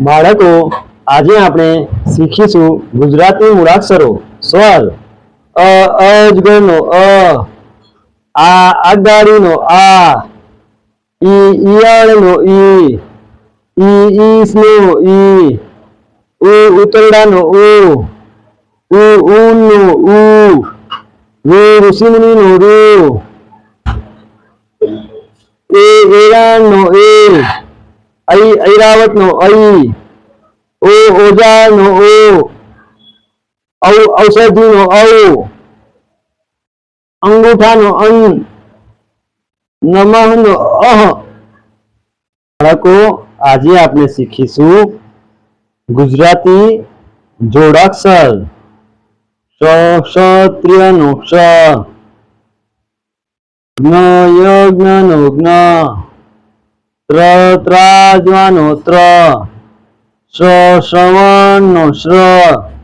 બાળકો આજે આપણે શીખીશું ગુજરાતી મૂળાક્ષરો સ્વર અજગરનો આ આગાડીનો આ ઈયાળનો ઈ ઈસનો ઈ ઉતરડાનો ઊનનો ઋષિમુનિનો રૂ એરાણનો ઐરાવતનો ઓજારનો ઔષધિનો અંગૂઠાનો નમઃનો બાળકો આજે આપણે શીખીશું ગુજરાતી જોડાક્ષર ક્ષત્રિયનો ક્ષ યજ્ઞનો જ્ઞ ત્રાજવાનો ત્ર શ્રવણનો શ્ર